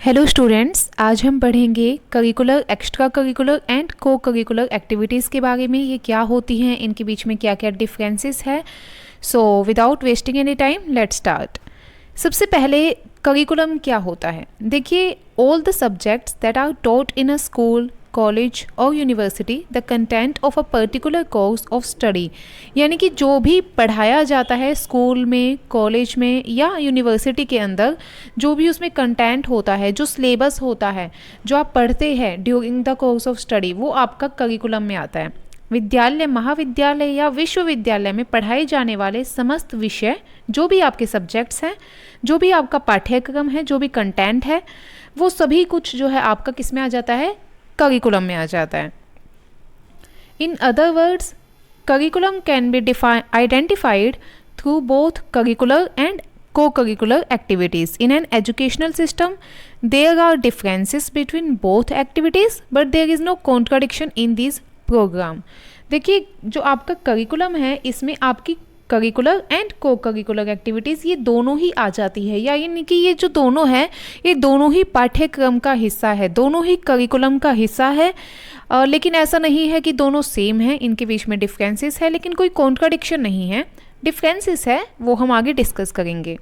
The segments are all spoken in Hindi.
हेलो स्टूडेंट्स, आज हम पढ़ेंगे करिकुलर, एक्स्ट्रा करिकुलर एंड को करिकुलर एक्टिविटीज़ के बारे में। ये क्या होती हैं, इनके बीच में क्या क्या डिफरेंसेस है। So without wasting any time let's start. सबसे पहले करिकुलम क्या होता है। देखिए, all the subjects that are taught in a school, college और university, the content of a particular course of study, यानी कि जो भी पढ़ाया जाता है स्कूल में, कॉलेज में या यूनिवर्सिटी के अंदर, जो भी उसमें कंटेंट होता है, जो सिलेबस होता है, जो आप पढ़ते हैं during the course of study, वो आपका करिकुलम में आता है। विद्यालय, महाविद्यालय या विश्वविद्यालय में पढ़ाए जाने वाले समस्त विषय, जो भी आपके सब्जेक्ट्स हैं, जो भी आपका पाठ्यक्रम है, जो भी कंटेंट है, वो सभी कुछ जो है आपका किस में आ जाता है, करिकुलम में आ जाता है। In other words, curriculum can be identified through both curricular and co-curricular activities. In an educational system, there are differences between both activities, but there is no contradiction in these program. देखिए, जो आपका करिकुलम है, इसमें आपकी करिकुलर एंड को करिकुलर एक्टिविटीज़ ये दोनों ही आ जाती है, या यानी कि ये जो दोनों है, ये दोनों ही पाठ्यक्रम का हिस्सा है, दोनों ही करिकुलम का हिस्सा है। लेकिन ऐसा नहीं है कि दोनों सेम है, इनके बीच में डिफरेंसेस है, लेकिन कोई कॉन्ट्राडिक्शन नहीं है। डिफरेंसेस है वो हम आगे डिस्कस करेंगे।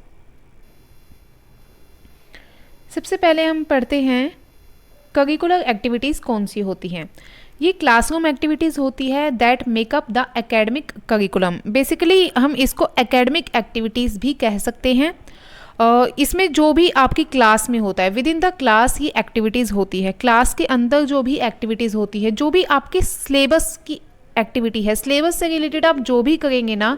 सबसे पहले हम पढ़ते हैं करिकुलर एक्टिविटीज़ कौन सी होती हैं। ये क्लासरूम एक्टिविटीज़ होती है that makeup the academic curriculum. Basically हम इसको एकेडमिक एक्टिविटीज़ भी कह सकते हैं। इसमें जो भी आपकी क्लास में होता है, विद इन द क्लास ये एक्टिविटीज़ होती है। क्लास के अंदर जो भी एक्टिविटीज़ होती है, जो भी आपके सिलेबस की एक्टिविटी है, सिलेबस से रिलेटेड आप जो भी करेंगे ना,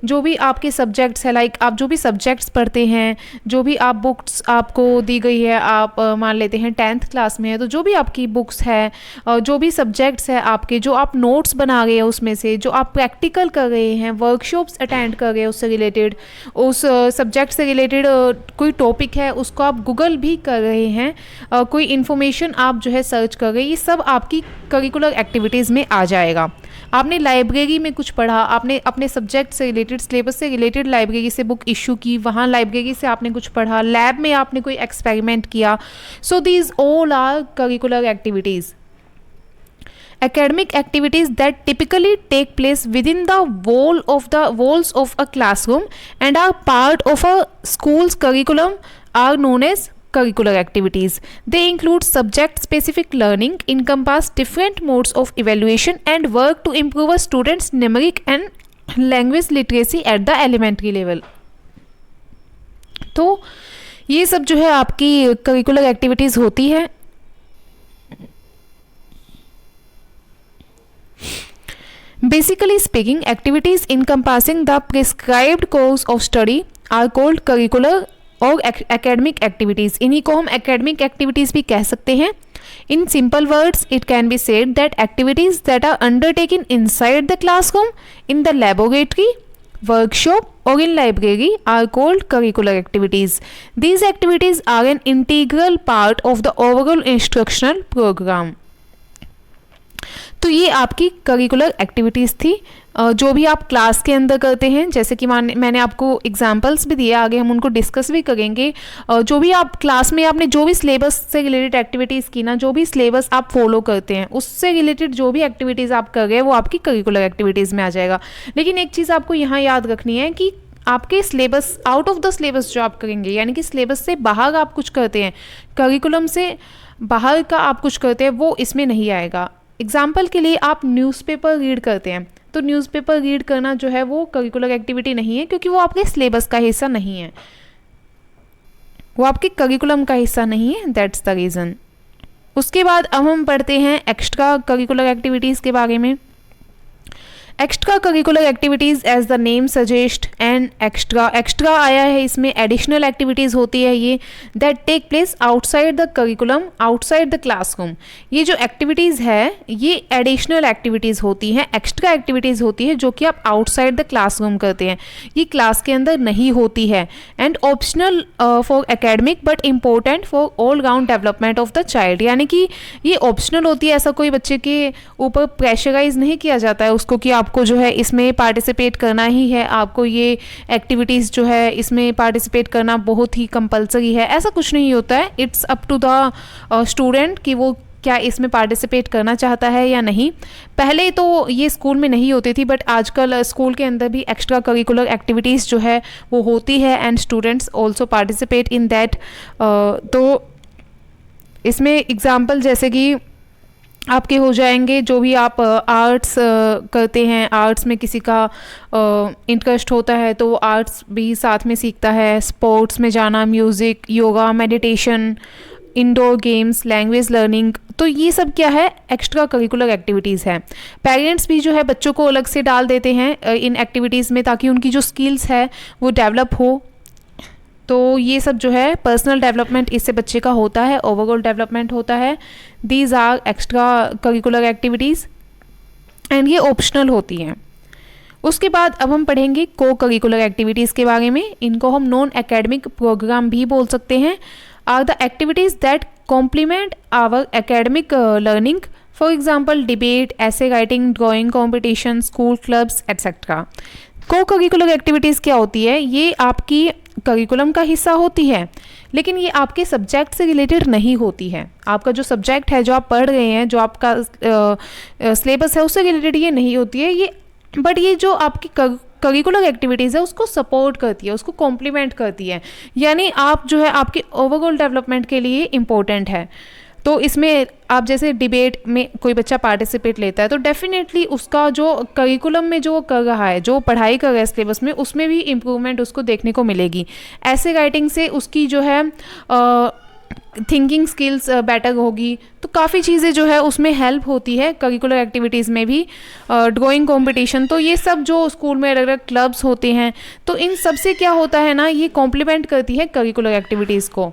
जो भी आपके सब्जेक्ट्स है, लाइक आप जो भी सब्जेक्ट्स पढ़ते हैं, जो भी आप बुक्स आपको दी गई है, आप मान लेते हैं 10th क्लास में है, तो जो भी आपकी बुक्स है, जो भी सब्जेक्ट्स है आपके, जो आप नोट्स बना रहे हैं उसमें से, जो आप प्रैक्टिकल कर रहे हैं, वर्कशॉप्स अटेंड कर रहे हैं, उससे रिलेटेड, उस सब्जेक्ट से रिलेटेड कोई टॉपिक है उसको आप गूगल भी कर रहे हैं, कोई इन्फॉर्मेशन आप जो है सर्च कर रहे हैं, ये सब आपकी करिकुलर एक्टिविटीज़ में आ जाएगा। आपने लाइब्रेरी में कुछ पढ़ा, आपने अपने सब्जेक्ट से रिलेटेड, सिलेबस से रिलेटेड लाइब्रेरी से बुक इशू की, वहाँ लाइब्रेरी से आपने कुछ पढ़ा, लैब में आपने कोई एक्सपेरिमेंट किया। So these all are curricular activities. Academic activities that typically take place within the walls of a classroom and are part of a school's curriculum are known as curricular activities. They include subject-specific learning, encompass different modes of evaluation, and work to improve a student's numeric and language literacy at the elementary level. तो ये सब जो है आपकी करिकुलर एक्टिविटीज़ होती है। Basically speaking, activities encompassing the prescribed course of study are called curricular और academic activities। इन्हीं को हम academic activities भी कह सकते हैं। In simple words, it can be said that activities that are undertaken inside the classroom, in the laboratory, workshop or in library are called curricular activities. These activities are an integral part of the overall instructional program. तो ये आपकी करिकुलर एक्टिविटीज़ थी, जो भी आप क्लास के अंदर करते हैं। जैसे कि मैंने आपको एग्जांपल्स भी दिए, आगे हम उनको डिस्कस भी करेंगे। जो भी आप क्लास में आपने जो भी सिलेबस से रिलेटेड एक्टिविटीज़ की ना, जो भी सिलेबस आप फॉलो करते हैं, उससे रिलेटेड जो भी एक्टिविटीज़ आप कर रहे हैं वो आपकी करिकुलर एक्टिविटीज़ में आ जाएगा। लेकिन एक चीज़ आपको यहाँ याद रखनी है कि आपके syllabus, out of the syllabus जो आप करेंगे, यानी कि सिलेबस से बाहर आप कुछ करते हैं, करिकुलम से बाहर का आप कुछ करते हैं, वो इसमें नहीं आएगा। एग्जाम्पल के लिए आप न्यूज़पेपर रीड करते हैं, तो न्यूज़पेपर रीड करना जो है वो करिकुलर एक्टिविटी नहीं है, क्योंकि वो आपके सिलेबस का हिस्सा नहीं है, वो आपके करिकुलम का हिस्सा नहीं है। That's the reason. उसके बाद अब हम पढ़ते हैं एक्स्ट्रा करिकुलर एक्टिविटीज़ के बारे में। Extra curricular activities as the name suggest and extra आया है, इसमें एडिशनल एक्टिविटीज़ होती है ये, that take place outside the curriculum, outside the classroom. ये जो एक्टिविटीज़ है ये एडिशनल एक्टिविटीज़ होती हैं, एक्स्ट्रा एक्टिविटीज़ होती है जो कि आप आउटसाइड द क्लासरूम करते हैं, ये क्लास के अंदर नहीं होती है। And optional for academic but important for all round development of the child, यानी कि ये ऑप्शनल होती है, ऐसा कोई बच्चे के ऊपर प्रेशराइज नहीं किया जाता है उसको कि आपको जो है इसमें पार्टिसिपेट करना ही है, आपको ये एक्टिविटीज़ जो है इसमें पार्टिसिपेट करना बहुत ही कंपलसरी है, ऐसा कुछ नहीं होता है। It's up to the student कि वो क्या इसमें पार्टिसिपेट करना चाहता है या नहीं। पहले तो ये स्कूल में नहीं होती थी, बट आजकल स्कूल के अंदर भी एक्स्ट्रा करिकुलर एक्टिविटीज़ जो है वो होती है and students also participate in that. तो इसमें एग्जांपल जैसे कि आपके हो जाएंगे, जो भी आप आर्ट्स करते हैं, आर्ट्स में किसी का इंटरेस्ट होता है तो वो आर्ट्स भी साथ में सीखता है, स्पोर्ट्स में जाना, music, yoga, meditation, indoor games, language learning, तो ये सब क्या है, एक्स्ट्रा करिकुलर एक्टिविटीज़ है। पेरेंट्स भी जो है बच्चों को अलग से डाल देते हैं इन एक्टिविटीज़ में ताकि उनकी जो स्किल्स है वो डेवलप हो। तो ये सब जो है पर्सनल डेवलपमेंट इससे बच्चे का होता है, ओवरऑल डेवलपमेंट होता है। These are extra curricular activities and ये ऑप्शनल होती हैं। उसके बाद अब हम पढ़ेंगे को करिकुलर एक्टिविटीज़ के बारे में। इनको हम नॉन एकेडमिक प्रोग्राम भी बोल सकते हैं। Are the activities that complement our academic learning, for example debate, essay writing, drawing competition, school clubs etcetera. Co curricular activities क्या होती है, ये आपकी करिकुलम का हिस्सा होती है, लेकिन ये आपके सब्जेक्ट से रिलेटेड नहीं होती है। आपका जो सब्जेक्ट है, जो आप पढ़ रहे हैं, जो आपका सिलेबस है, उससे रिलेटेड ये नहीं होती है ये, बट ये जो आपकी करिकुलर एक्टिविटीज़ है उसको सपोर्ट करती है, उसको कॉम्प्लीमेंट करती है, यानी आप जो है आपके ओवरऑल डेवलपमेंट के लिए इम्पोर्टेंट है। तो इसमें आप जैसे डिबेट में कोई बच्चा पार्टिसिपेट लेता है तो डेफिनेटली उसका जो करिकुलम में जो कर रहा है, जो पढ़ाई कर रहा है सिलेबस में, उसमें भी इम्प्रूवमेंट उसको देखने को मिलेगी। ऐसे राइटिंग से उसकी जो है थिंकिंग स्किल्स बेटर होगी। तो काफ़ी चीज़ें जो है उसमें हेल्प होती है करिकुलर एक्टिविटीज़ में भी। ड्राइंग कंपटीशन, तो ये सब जो स्कूल में अलग अलग क्लब्स होते हैं, तो इन सब से क्या होता है ना, ये कॉम्प्लीमेंट करती है करिकुलर एक्टिविटीज़ को।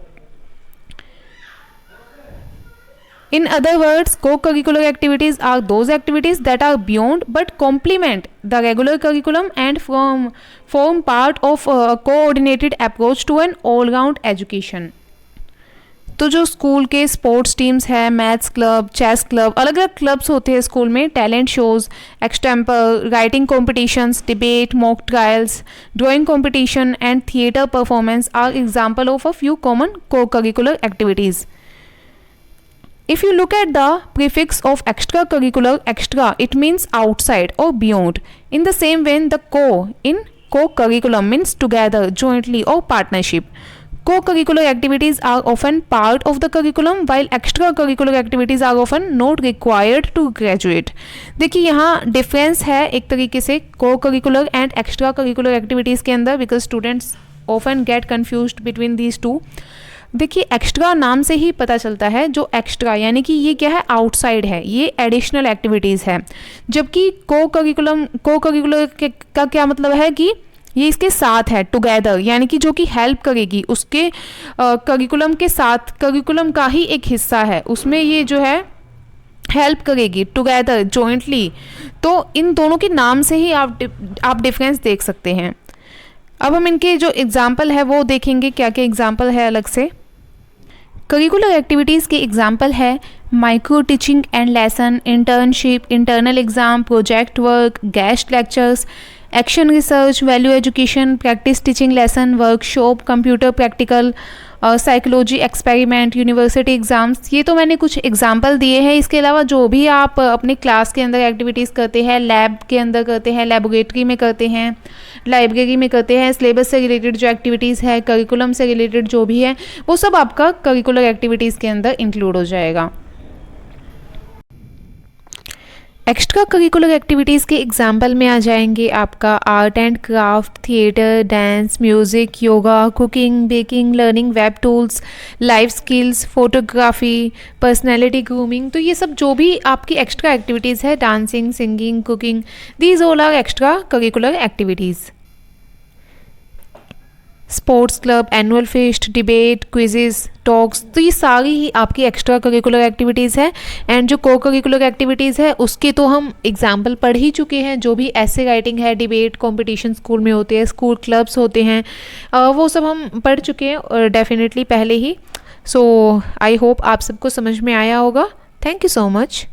In other words, co-curricular activities are those activities that are beyond but complement the regular curriculum and form part of a coordinated approach to an all-round education. तो जो स्कूल के स्पोर्ट्स टीम्स हैं, मैथ्स क्लब, चेस क्लब, अलग अलग क्लब्स होते हैं स्कूल में, talent shows, extempore, writing competitions, debate, mock trials, drawing competition and theatre performance are example of a few common co-curricular activities. If you look at the prefix of extracurricular, extra, it means outside or beyond. In the same way, the co in co-curriculum means together, jointly or partnership. Co-curricular activities are often part of the curriculum, while extracurricular activities are often not required to graduate. देखिए यहाँ डिफरेंस है एक तरीके से co-curricular and extracurricular activities के अंदर, because students often get confused between these two. देखिए एक्स्ट्रा नाम से ही पता चलता है, जो एक्स्ट्रा यानी कि ये क्या है, आउटसाइड है, ये एडिशनल एक्टिविटीज़ है। जबकि को करिकुलर का क्या मतलब है कि ये इसके साथ है, टुगेदर, यानी कि जो कि हेल्प करेगी उसके करिकुलम के साथ, करिकुलम का ही एक हिस्सा है, उसमें ये जो है हेल्प करेगी, टुगेदर, जॉइंटली। तो इन दोनों के नाम से ही आप डिफरेंस देख सकते हैं। अब हम इनके जो एग्जाम्पल है वो देखेंगे, क्या क्या एग्जाम्पल है अलग से। करिकुलर एक्टिविटीज़ के एग्जाम्पल है micro teaching and lesson, internship, internal exam, project work, guest lectures, action research, value education, practice teaching lesson, workshop, computer practical, psychology experiment, university exams. ये तो मैंने कुछ एग्जाम्पल दिए हैं। इसके अलावा जो भी आप अपने क्लास के अंदर एक्टिविटीज़ करते हैं, लैब के अंदर करते हैं, लेबोरेटरी में करते हैं, लाइब्रेरी में करते हैं, सिलेबस से रिलेटेड जो एक्टिविटीज़ है, करिकुलम से रिलेटेड जो भी है, वो सब आपका करिकुलर एक्टिविटीज़ के अंदर इंक्लूड हो जाएगा। एक्स्ट्रा करिकुलर एक्टिविटीज़ के एग्जाम्पल में आ जाएंगे आपका art and craft, theatre, dance, music, yoga, cooking, baking, learning web tools, life skills, photography, personality grooming. तो ये सब जो भी आपकी एक्स्ट्रा एक्टिविटीज़ है, dancing, singing, cooking, these all are extra curricular activities. Sports club, annual fest, debate, quizzes, talks, तो ये सारी ही आपकी एक्स्ट्रा करिकुलर एक्टिविटीज़ है। एंड जो को करिकुलर एक्टिविटीज़ है उसके तो हम एग्जाम्पल पढ़ ही चुके हैं। जो भी ऐसे राइटिंग है, डिबेट कॉम्पिटिशन स्कूल में होते हैं, स्कूल क्लब्स होते हैं, वो सब हम पढ़ चुके हैं डेफिनेटली पहले ही। सो आई होप आप सबको समझ में आया होगा। Thank you so much.